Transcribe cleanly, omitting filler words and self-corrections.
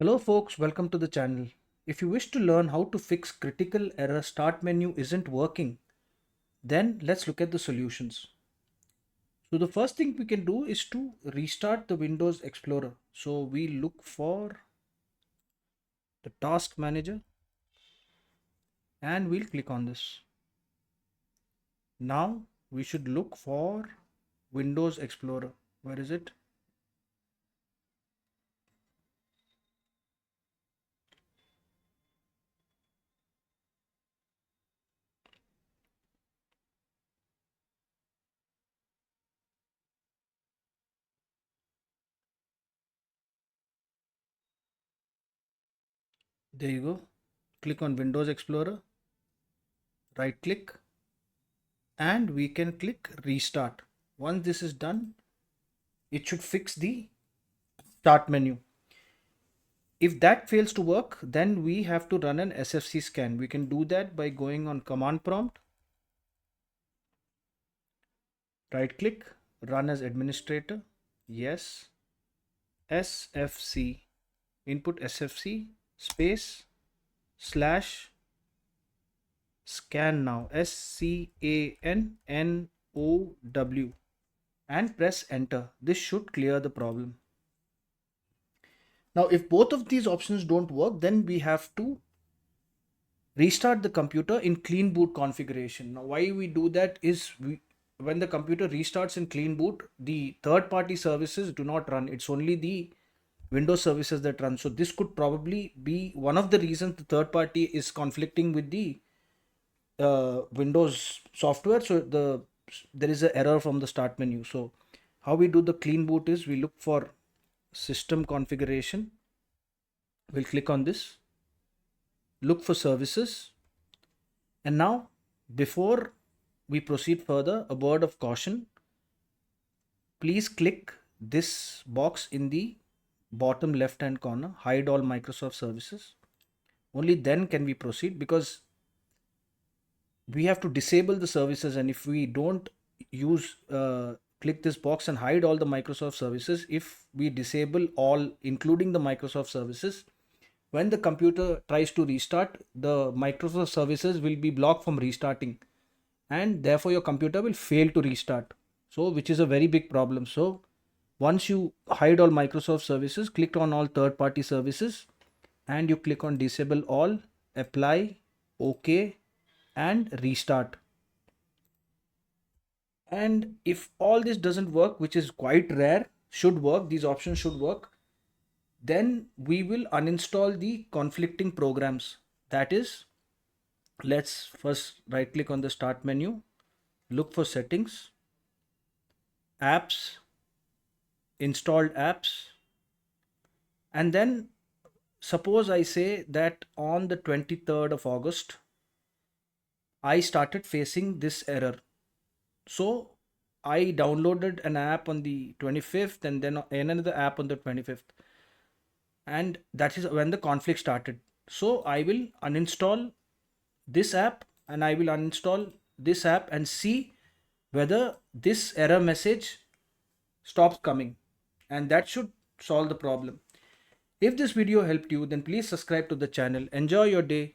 Hello folks, welcome to the channel. If you wish to learn how to fix critical error start menu isn't working, then let's look at the solutions. So the first thing we can do is to restart the Windows Explorer. So we look for the task manager and we'll click on this. Now we should look for Windows Explorer. Where is it? There you go. Click on Windows Explorer, right click, and we can click restart. Once this is done, it should fix the start menu. If that fails to work, then we have to run an SFC scan. We can do that by going on command prompt, right click, run as administrator. Yes, SFC, input SFC space slash scan now, SCANNOW, and press enter. This should clear the problem. Now, if both of these options don't work, then we have to restart the computer in clean boot configuration. Now, why we do that is when the computer restarts in clean boot, the third party services do not run. It's only the Windows services that run. So this could probably be one of the reasons the third party is conflicting with the Windows software. So there is an error from the start menu. So how we do the clean boot is we look for system configuration. We'll click on this, look for services, and now before we proceed further, a word of caution. Please click this box in the bottom left hand corner, hide all Microsoft services. Only then can we proceed, because we have to disable the services, and if we don't use click this box and hide all the Microsoft services, if we disable all including the Microsoft services, when the computer tries to restart, the Microsoft services will be blocked from restarting, and therefore your computer will fail to restart, so which is a very big problem. So once you hide all Microsoft services, click on all third party services and you click on disable all, apply, OK, and restart. And if all this doesn't work, which is quite rare, should work, these options should work, then we will uninstall the conflicting programs. That is, let's first right click on the start menu, look for settings, apps, installed apps, and then suppose I say that on the 23rd of August I started facing this error. So I downloaded an app on the 25th and then another app on the 25th, and that is when the conflict started. So I will uninstall this app and I will uninstall this app and see whether this error message stops coming, and that should solve the problem. If this video helped you, then please subscribe to the channel. Enjoy your day.